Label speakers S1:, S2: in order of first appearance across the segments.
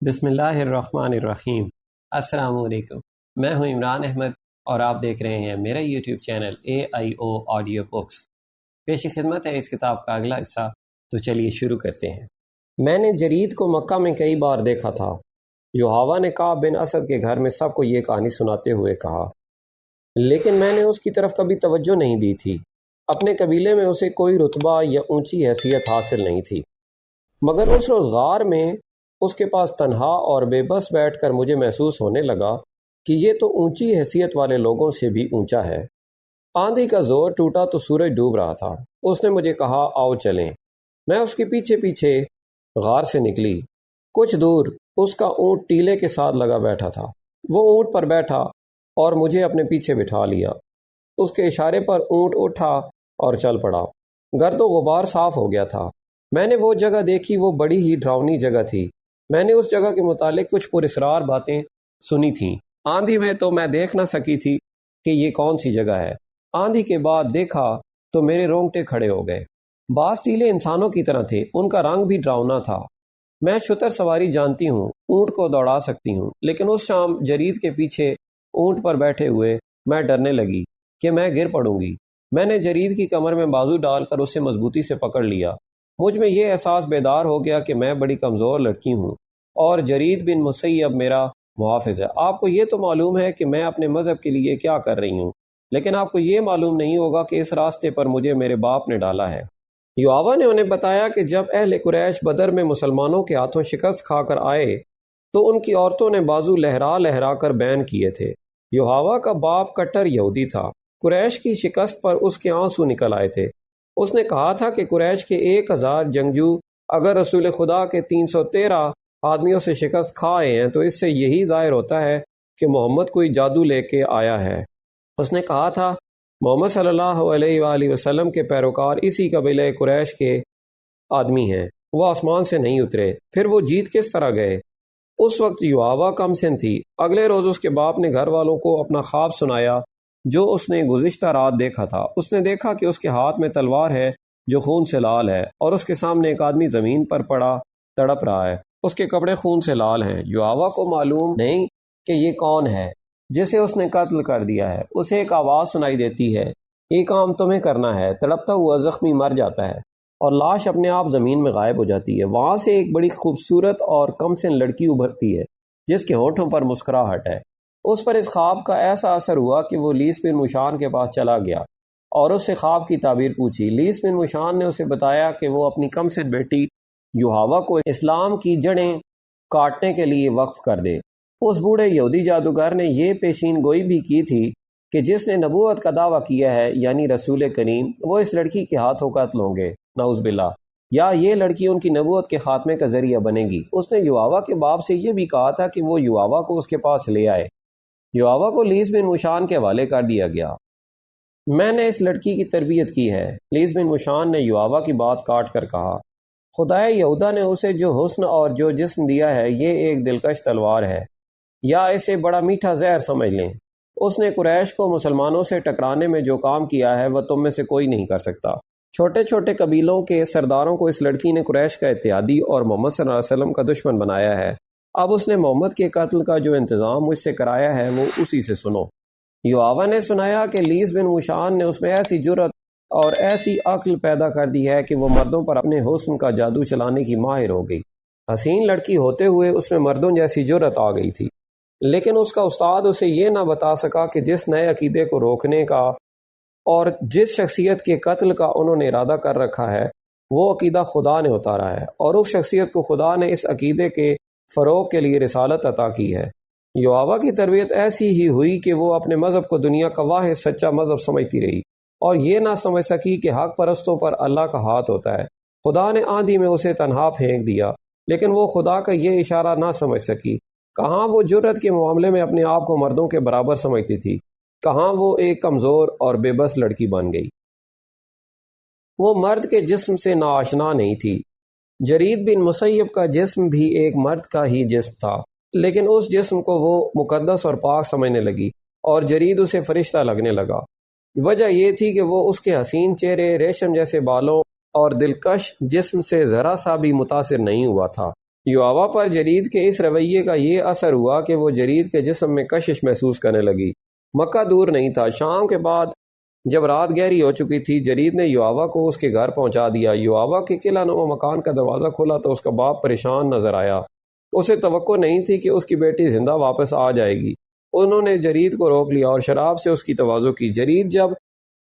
S1: بسم اللہ الرحمن الرحیم۔ السلام علیکم، میں ہوں عمران احمد اور آپ دیکھ رہے ہیں میرا YouTube channel AIO audio books. پیش خدمت ہے اس کتاب کا اگلا حصہ، تو چلیے شروع کرتے ہیں۔ میں نے جرید کو مکہ میں کئی بار دیکھا تھا۔ یحییٰ نے کعب بن اسد کے گھر میں سب کو یہ کہانی سناتے ہوئے کہا، لیکن میں نے اس کی طرف کبھی توجہ نہیں دی تھی۔ اپنے قبیلے میں اسے کوئی رتبہ یا اونچی حیثیت حاصل نہیں تھی، مگر اس روز غار میں اس کے پاس تنہا اور بے بس بیٹھ کر مجھے محسوس ہونے لگا کہ یہ تو اونچی حیثیت والے لوگوں سے بھی اونچا ہے۔ آندھی کا زور ٹوٹا تو سورج ڈوب رہا تھا۔ اس نے مجھے کہا، آؤ چلیں۔ میں اس کے پیچھے پیچھے غار سے نکلی۔ کچھ دور اس کا اونٹ ٹیلے کے ساتھ لگا بیٹھا تھا۔ وہ اونٹ پر بیٹھا اور مجھے اپنے پیچھے بٹھا لیا۔ اس کے اشارے پر اونٹ اٹھا اور چل پڑا۔ گرد و غبار صاف ہو گیا تھا۔ میں نے وہ جگہ دیکھی، وہ بڑی ہی ڈراؤنی جگہ تھی۔ میں نے اس جگہ کے متعلق کچھ پراسرار باتیں سنی تھیں۔ آندھی میں تو میں دیکھ نہ سکی تھی کہ یہ کون سی جگہ ہے۔ آندھی کے بعد دیکھا تو میرے رونگٹے کھڑے ہو گئے۔ بعض ٹیلے انسانوں کی طرح تھے، ان کا رنگ بھی ڈراؤنا تھا۔ میں شتر سواری جانتی ہوں، اونٹ کو دوڑا سکتی ہوں، لیکن اس شام جرید کے پیچھے اونٹ پر بیٹھے ہوئے میں ڈرنے لگی کہ میں گر پڑوں گی۔ میں نے جرید کی کمر میں بازو ڈال کر اسے مضبوطی سے پکڑ لیا۔ مجھ میں یہ احساس بیدار ہو گیا کہ میں بڑی کمزور لڑکی ہوں اور جرید بن مسیب میرا محافظ ہے۔ آپ کو یہ تو معلوم ہے کہ میں اپنے مذہب کے لیے کیا کر رہی ہوں، لیکن آپ کو یہ معلوم نہیں ہوگا کہ اس راستے پر مجھے میرے باپ نے ڈالا ہے۔ یحییٰ نے انہیں بتایا کہ جب اہل قریش بدر میں مسلمانوں کے ہاتھوں شکست کھا کر آئے تو ان کی عورتوں نے بازو لہرا لہرا کر بین کیے تھے۔ یحییٰ کا باپ کٹر یہودی تھا۔ قریش کی شکست پر اس کے آنسو نکل آئے تھے۔ اس نے کہا تھا کہ قریش کے 1000 جنگجو اگر رسول خدا کے 313 آدمیوں سے شکست کھائے ہیں تو اس سے یہی ظاہر ہوتا ہے کہ محمد کوئی جادو لے کے آیا ہے۔ اس نے کہا تھا محمد صلی اللہ علیہ وآلہ وسلم کے پیروکار اسی قبیلہ قریش کے آدمی ہیں، وہ آسمان سے نہیں اترے، پھر وہ جیت کس طرح گئے؟ اس وقت یحییٰ کم سن تھی۔ اگلے روز اس کے باپ نے گھر والوں کو اپنا خواب سنایا جو اس نے گزشتہ رات دیکھا تھا۔ اس نے دیکھا کہ اس کے ہاتھ میں تلوار ہے جو خون سے لال ہے، اور اس کے سامنے ایک آدمی زمین پر پڑا تڑپ رہا ہے، اس کے کپڑے خون سے لال ہیں۔ یحییٰ کو معلوم نہیں کہ یہ کون ہے جسے اس نے قتل کر دیا ہے۔ اسے ایک آواز سنائی دیتی ہے، یہ کام تمہیں کرنا ہے۔ تڑپتا ہوا زخمی مر جاتا ہے اور لاش اپنے آپ زمین میں غائب ہو جاتی ہے۔ وہاں سے ایک بڑی خوبصورت اور کم سن لڑکی ابھرتی ہے جس کے ہونٹوں پر مسکراہٹ ہے۔ اس پر اس خواب کا ایسا اثر ہوا کہ وہ لیس بن مشان کے پاس چلا گیا اور اس سے خواب کی تعبیر پوچھی۔ لیس بن مشان نے اسے بتایا کہ وہ اپنی کم سن بیٹی یحییٰ کو اسلام کی جڑیں کاٹنے کے لیے وقف کر دے۔ اس بوڑھے یہودی جادوگر نے یہ پیشین گوئی بھی کی تھی کہ جس نے نبوت کا دعویٰ کیا ہے یعنی رسول کریم، وہ اس لڑکی کے ہاتھوں قتل ہوں گے، نعوذ باللہ، یا یہ لڑکی ان کی نبوت کے خاتمے کا ذریعہ بنے گی۔ اس نے یحییٰ کے باپ سے یہ بھی کہا تھا کہ وہ یحییٰ کو اس کے پاس لے آئے۔ یحییٰ کو لیس بن مشان کے حوالے کر دیا گیا۔ میں نے اس لڑکی کی تربیت کی ہے۔ لیس بن مشان نے یحییٰ کی بات کاٹ کر کہا، خدائے یہودہ نے اسے جو حسن اور جو جسم دیا ہے یہ ایک دلکش تلوار ہے، یا اسے بڑا میٹھا زہر سمجھ لیں۔ اس نے قریش کو مسلمانوں سے ٹکرانے میں جو کام کیا ہے وہ تم میں سے کوئی نہیں کر سکتا۔ چھوٹے چھوٹے قبیلوں کے سرداروں کو اس لڑکی نے قریش کا اتحادی اور محمد صلی اللہ علیہ وسلم کا دشمن بنایا ہے۔ اب اس نے محمد کے قتل کا جو انتظام مجھ سے کرایا ہے وہ اسی سے سنو۔ یحییٰ نے سنایا کہ لیس بن مشان نے اس میں ایسی جرأت اور ایسی عقل پیدا کر دی ہے کہ وہ مردوں پر اپنے حسن کا جادو چلانے کی ماہر ہو گئی۔ حسین لڑکی ہوتے ہوئے اس میں مردوں جیسی جرأت آ گئی تھی، لیکن اس کا استاد اسے یہ نہ بتا سکا کہ جس نئے عقیدے کو روکنے کا اور جس شخصیت کے قتل کا انہوں نے ارادہ کر رکھا ہے وہ عقیدہ خدا نے اتارا ہے، اور اس شخصیت کو خدا نے اس عقیدے کے فروغ کے لیے رسالت عطا کی ہے۔ یحییٰ کی تربیت ایسی ہی ہوئی کہ وہ اپنے مذہب کو دنیا کا واحد سچا مذہب سمجھتی رہی اور یہ نہ سمجھ سکی کہ حق پرستوں پر اللہ کا ہاتھ ہوتا ہے۔ خدا نے آندھی میں اسے تنہا پھینک دیا، لیکن وہ خدا کا یہ اشارہ نہ سمجھ سکی۔ کہاں وہ جرأت کے معاملے میں اپنے آپ کو مردوں کے برابر سمجھتی تھی، کہاں وہ ایک کمزور اور بے بس لڑکی بن گئی۔ وہ مرد کے جسم سے ناآشنا نہیں تھی۔ جرید بن مسیب کا جسم بھی ایک مرد کا ہی جسم تھا، لیکن اس جسم کو وہ مقدس اور پاک سمجھنے لگی اور جرید اسے فرشتہ لگنے لگا۔ وجہ یہ تھی کہ وہ اس کے حسین چہرے، ریشم جیسے بالوں اور دلکش جسم سے ذرا سا بھی متاثر نہیں ہوا تھا۔ یواوا پر جرید کے اس رویے کا یہ اثر ہوا کہ وہ جرید کے جسم میں کشش محسوس کرنے لگی۔ مکہ دور نہیں تھا۔ شام کے بعد جب رات گہری ہو چکی تھی، جرید نے یواوا کو اس کے گھر پہنچا دیا۔ یواوا کے قلعہ نما مکان کا دروازہ کھلا تو اس کا باپ پریشان نظر آیا۔ اسے توقع نہیں تھی کہ اس کی بیٹی زندہ واپس آ جائے گی۔ انہوں نے جرید کو روک لیا اور شراب سے اس کی تواضع کی۔ جرید جب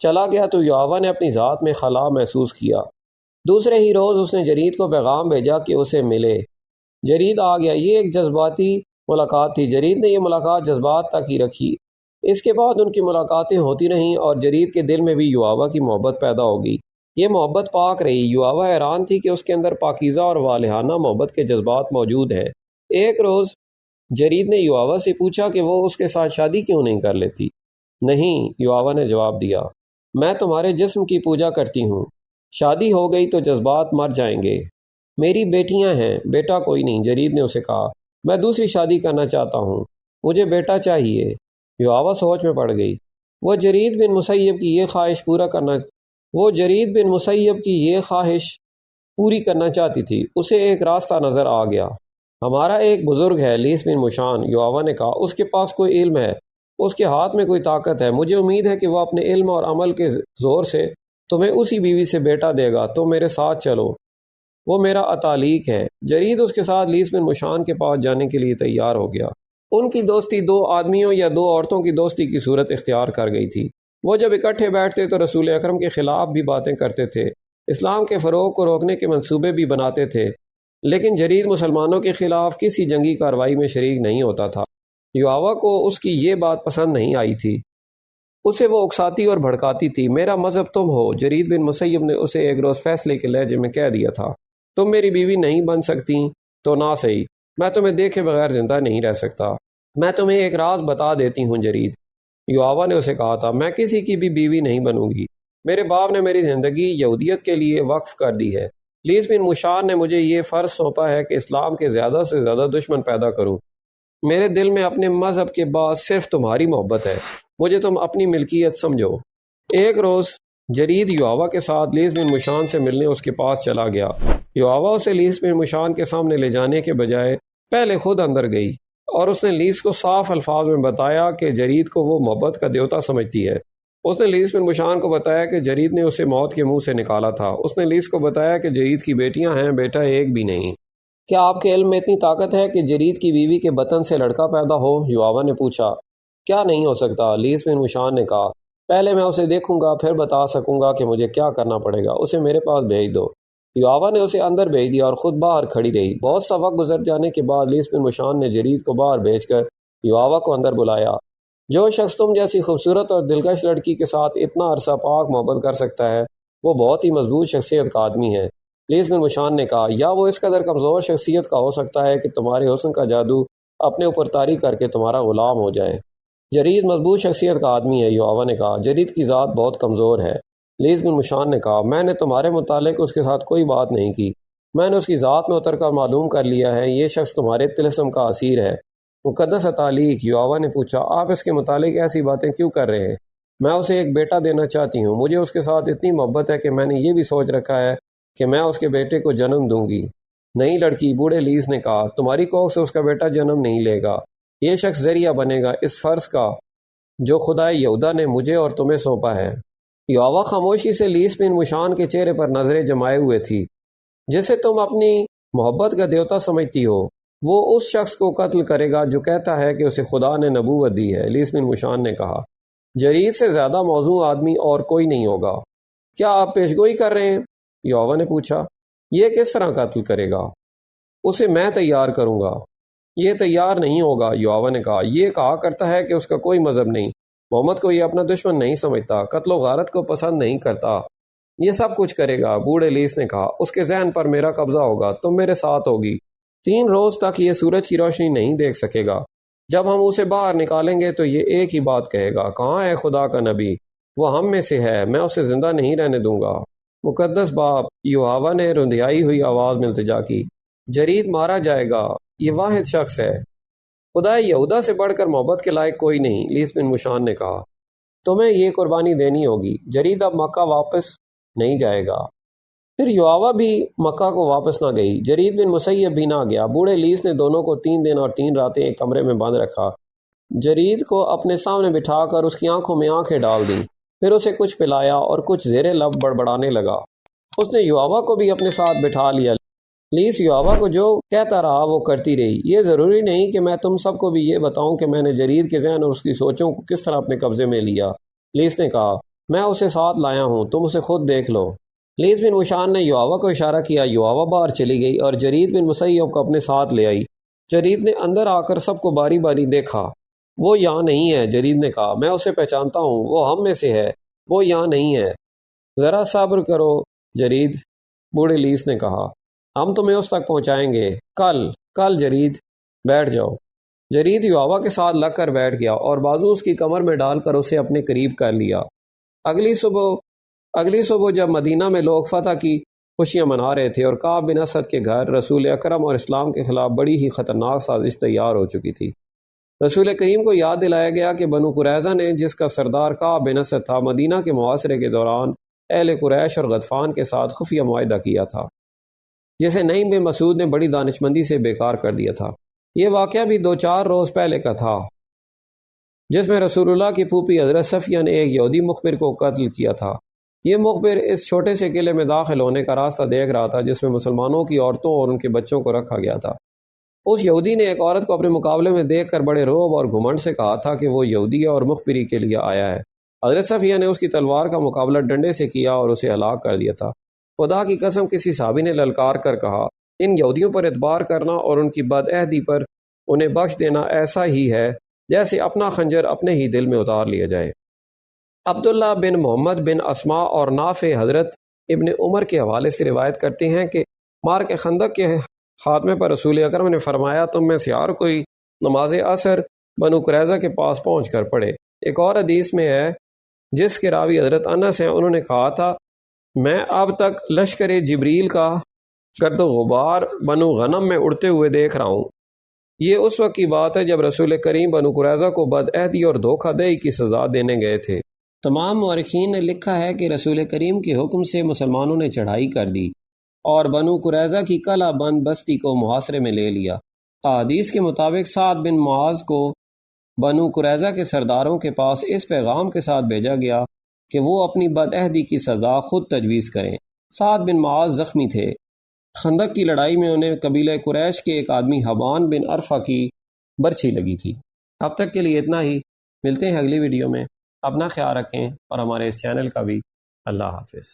S1: چلا گیا تو یواوا نے اپنی ذات میں خلا محسوس کیا۔ دوسرے ہی روز اس نے جرید کو پیغام بھیجا کہ اسے ملے۔ جرید آ گیا۔ یہ ایک جذباتی ملاقات تھی۔ جرید نے یہ ملاقات جذبات تک ہی رکھی۔ اس کے بعد ان کی ملاقاتیں ہوتی رہیں اور جرید کے دل میں بھی یواوا کی محبت پیدا ہوگی۔ یہ محبت پاک رہی۔ یواوا حیران تھی کہ اس کے اندر پاکیزہ اور والہانہ محبت کے جذبات موجود ہیں۔ ایک روز جرید نے یواوا سے پوچھا کہ وہ اس کے ساتھ شادی کیوں نہیں کر لیتی۔ نہیں، یواوا نے جواب دیا، میں تمہارے جسم کی پوجا کرتی ہوں۔ شادی ہو گئی تو جذبات مر جائیں گے۔ میری بیٹیاں ہیں، بیٹا کوئی نہیں۔ جرید نے اسے کہا، میں دوسری شادی کرنا چاہتا ہوں، مجھے بیٹا چاہیے۔ یواوا سوچ میں پڑ گئی۔ وہ جرید بن مسیب کی یہ خواہش پوری کرنا چاہتی تھی۔ اسے ایک راستہ نظر آ گیا۔ ہمارا ایک بزرگ ہے، لیس بن مشان، یواوا نے کہا، اس کے پاس کوئی علم ہے، اس کے ہاتھ میں کوئی طاقت ہے۔ مجھے امید ہے کہ وہ اپنے علم اور عمل کے زور سے تمہیں اسی بیوی سے بیٹا دے گا۔ تم میرے ساتھ چلو، وہ میرا اتالیق ہے۔ جرید اس کے ساتھ لیس بن مشان کے پاس جانے کے لیے تیار ہو گیا۔ ان کی دوستی دو آدمیوں یا دو عورتوں کی دوستی کی صورت اختیار کر گئی تھی۔ وہ جب اکٹھے بیٹھتے تو رسول اکرم کے خلاف بھی باتیں کرتے تھے، اسلام کے فروغ کو روکنے کے منصوبے بھی بناتے تھے، لیکن جرید مسلمانوں کے خلاف کسی جنگی کارروائی میں شریک نہیں ہوتا تھا۔ یواوا کو اس کی یہ بات پسند نہیں آئی تھی، اسے وہ اکساتی اور بھڑکاتی تھی۔ میرا مذہب تم ہو، جرید بن مسیب نے اسے ایک روز فیصلے کے لہجے میں کہہ دیا تھا۔ تم میری بیوی نہیں بن سکتی تو نہ صحیح، میں تمہیں دیکھے بغیر زندہ نہیں رہ سکتا۔ میں تمہیں ایک راز بتا دیتی ہوں جرید، یواوا نے اسے کہا تھا، میں کسی کی بھی بیوی نہیں بنوں گی۔ میرے باپ نے میری زندگی یہودیت کے لیے وقف کر دی ہے۔ لیس بن مشان نے مجھے یہ فرض سونپا ہے کہ اسلام کے زیادہ سے زیادہ دشمن پیدا کروں۔ میرے دل میں اپنے مذہب کے بعد صرف تمہاری محبت ہے، مجھے تم اپنی ملکیت سمجھو۔ ایک روز جرید یواوا کے ساتھ لیس بن مشان سے ملنے اس کے پاس چلا گیا۔ یواوا اسے لیس بن مشان کے سامنے لے جانے کے بجائے پہلے خود اندر گئی اور اس نے لیس کو صاف الفاظ میں بتایا کہ جرید کو وہ محبت کا دیوتا سمجھتی ہے۔ اس نے لیس بن مشان کو بتایا کہ جرید نے اسے موت کے منہ سے نکالا تھا۔ اس نے لیس کو بتایا کہ جرید کی بیٹیاں ہیں، بیٹا ایک بھی نہیں۔ کیا آپ کے علم میں اتنی طاقت ہے کہ جرید کی بیوی کے بطن سے لڑکا پیدا ہو؟ یواوا نے پوچھا۔ کیا نہیں ہو سکتا؟ لیس بن مشان نے کہا، پہلے میں اسے دیکھوں گا، پھر بتا سکوں گا کہ مجھے کیا کرنا پڑے گا۔ اسے میرے پاس بھیج دو۔ یواوا نے اسے اندر بھیج دیا اور خود باہر کھڑی رہی۔ بہت سا وقت گزر جانے کے بعد لیس بن مشان نے جرید کو باہر بھیج کر یواوا کو اندر بلایا۔ جو شخص تم جیسی خوبصورت اور دلکش لڑکی کے ساتھ اتنا عرصہ پاک محبت کر سکتا ہے، وہ بہت ہی مضبوط شخصیت کا آدمی ہے۔ لیس بن مشان نے کہا، یا وہ اس قدر کمزور شخصیت کا ہو سکتا ہے کہ تمہارے حسن کا جادو اپنے اوپر طاری کر کے تمہارا غلام ہو جائے۔ جرید مضبوط شخصیت کا آدمی ہے، یواوا نے کہا، جرید کی ذات بہت کمزور ہے۔ لیس بن مشان نے کہا، میں نے تمہارے متعلق اس کے ساتھ کوئی بات نہیں کی، میں نے اس کی ذات میں اتر کر معلوم کر لیا ہے، یہ شخص تمہارے طلسم کا اسیر ہے۔ مقدس اتالیق، یواوا نے پوچھا، آپ اس کے متعلق ایسی باتیں کیوں کر رہے ہیں؟ میں اسے ایک بیٹا دینا چاہتی ہوں، مجھے اس کے ساتھ اتنی محبت ہے کہ میں نے یہ بھی سوچ رکھا ہے کہ میں اس کے بیٹے کو جنم دوں گی۔ نہیں لڑکی، بوڑھے لیس نے کہا، تمہاری کوکھ سے اس کا بیٹا جنم نہیں لے گا، یہ شخص ذریعہ بنے گا اس فرض کا جو خدا یہودا نے مجھے اور تمہیں سونپا ہے۔ یواوا خاموشی سے لیس بن مشان کے چہرے پر نظریں جمائے ہوئے تھی۔ جسے تم اپنی محبت کا دیوتا سمجھتی ہو، وہ اس شخص کو قتل کرے گا جو کہتا ہے کہ اسے خدا نے نبوت دی ہے، لیس بن مشان نے کہا۔ جرید سے زیادہ موزوں آدمی اور کوئی نہیں ہوگا۔ کیا آپ پیشگوئی کر رہے ہیں؟ یواوا نے پوچھا۔ یہ کس طرح قتل کرے گا؟ اسے میں تیار کروں گا۔ یہ تیار نہیں ہوگا، یواوا نے کہا، یہ کہا کرتا ہے کہ اس کا کوئی مذہب نہیں، محمد کو یہ اپنا دشمن نہیں سمجھتا، قتل و غارت کو پسند نہیں کرتا، یہ سب کچھ کرے گا۔ بوڑھے لیس نے کہا، اس کے ذہن پر میرا قبضہ ہوگا، تم میرے ساتھ ہوگی۔ 3 روز تک یہ سورج کی روشنی نہیں دیکھ سکے گا۔ جب ہم اسے باہر نکالیں گے تو یہ ایک ہی بات کہے گا، کہاں ہے خدا کا نبی؟ وہ ہم میں سے ہے، میں اسے زندہ نہیں رہنے دوں گا۔ مقدس باپ، یواوا نے رندھائی ہوئی آواز میں التجا کی، جرید مارا جائے گا، یہ واحد شخص ہے، خدا یہودا سے بڑھ کر محبت کے لائق کوئی نہیں۔ لیس بن مشان نے کہا، تمہیں یہ قربانی دینی ہوگی، جرید اب مکہ واپس نہیں جائے گا۔ پھر یواوا بھی مکہ کو واپس نہ گئی، جرید بن مسیب بھی نہ گیا۔ بوڑھے لیس نے دونوں کو 3 دن اور 3 راتیں ایک کمرے میں بند رکھا، جرید کو اپنے سامنے بٹھا کر اس کی آنکھوں میں آنکھیں ڈال دیں، پھر اسے کچھ پلایا اور کچھ زیر لب بڑبڑانے لگا۔ اس نے یواوا کو بھی اپنے ساتھ بٹھا لیا۔ لیس یواوا کو جو کہتا رہا وہ کرتی رہی۔ یہ ضروری نہیں کہ میں تم سب کو بھی یہ بتاؤں کہ میں نے جرید کے ذہن اور اس کی سوچوں کو کس طرح اپنے قبضے میں لیا۔ لیس نے کہا، میں اسے ساتھ لایا ہوں، تم اسے خود دیکھ لو۔ لیس بن وشان نے یواوا کو اشارہ کیا، یواوا باہر چلی گئی اور جرید بن مسیب کو اپنے ساتھ لے آئی۔ جرید نے اندر آ کر سب کو باری باری دیکھا۔ وہ یہاں نہیں ہے، جرید نے کہا، میں اسے پہچانتا ہوں، وہ ہم میں سے ہے، وہ یہاں نہیں ہے۔ ذرا صبر کرو جرید، بوڑھے لیس نے کہا، ہم تمہیں اس تک پہنچائیں گے، کل جرید، بیٹھ جاؤ۔ جرید یواوا کے ساتھ لگ کر بیٹھ گیا اور بازو اس کی کمر میں ڈال کر اسے اپنے قریب کر لیا۔ اگلی صبح جب مدینہ میں لوگ فتح کی خوشیاں منا رہے تھے اور کعب بن اسد کے گھر رسول اکرم اور اسلام کے خلاف بڑی ہی خطرناک سازش تیار ہو چکی تھی، رسول کریم کو یاد دلایا گیا کہ بنو قریظہ نے، جس کا سردار کعب بن اسد تھا، مدینہ کے محاصرے کے دوران اہل قریش اور غطفان کے ساتھ خفیہ معاہدہ کیا تھا، جسے نعیم بن مسعود نے بڑی دانشمندی سے بیکار کر دیا تھا۔ یہ واقعہ بھی 2-4 روز پہلے کا تھا، جس میں رسول اللہ کی پھوپھی حضرت صفیہ نے ایک یہودی مخبر کو قتل کیا تھا۔ یہ مخبر اس چھوٹے سے قلعے میں داخل ہونے کا راستہ دیکھ رہا تھا جس میں مسلمانوں کی عورتوں اور ان کے بچوں کو رکھا گیا تھا۔ اس یہودی نے ایک عورت کو اپنے مقابلے میں دیکھ کر بڑے رعب اور گھمنڈ سے کہا تھا کہ وہ یہودی ہے اور مخبری کے لیے آیا ہے۔ حضرت صفیہ نے اس کی تلوار کا مقابلہ ڈنڈے سے کیا اور اسے ہلاک کر دیا تھا۔ خدا کی قسم، کسی صحابی نے للکار کر کہا، ان یہودیوں پر اعتبار کرنا اور ان کی بد عہدی پر انہیں بخش دینا ایسا ہی ہے جیسے اپنا خنجر اپنے ہی دل میں اتار لیا جائے۔ عبداللہ بن محمد بن اسما اور نافع حضرت ابن عمر کے حوالے سے روایت کرتے ہیں کہ مار کے خندق کے خاتمے پر رسول اکرم نے فرمایا، تم میں سے ہر کوئی نماز عصر بنو قریظہ کے پاس پہنچ کر پڑھے۔ ایک اور حدیث میں ہے جس کے راوی حضرت انس ہیں، انہوں نے کہا تھا، میں اب تک لشکر جبریل کا گرد و غبار بنو غنم میں اڑتے ہوئے دیکھ رہا ہوں۔ یہ اس وقت کی بات ہے جب رسول کریم بنو قریظہ کو بد عہدی اور دھوکہ دہی کی سزا دینے گئے تھے۔ تمام مورخین نے لکھا ہے کہ رسول کریم کے حکم سے مسلمانوں نے چڑھائی کر دی اور بنو قریظہ کی قلعہ بند بستی کو محاصرے میں لے لیا۔ احادیث کے مطابق سعد بن معاذ کو بنو قریظہ کے سرداروں کے پاس اس پیغام کے ساتھ بھیجا گیا کہ وہ اپنی بد عہدی کی سزا خود تجویز کریں۔ سعد بن معاذ زخمی تھے۔ خندق کی لڑائی میں انہیں قبیلہ قریش کے ایک آدمی حبان بن عرفہ کی برچھی لگی تھی۔ اب تک کے لیے اتنا ہی، ملتے ہیں اگلی ویڈیو میں۔ اپنا خیال رکھیں اور ہمارے اس چینل کا بھی۔ اللہ حافظ۔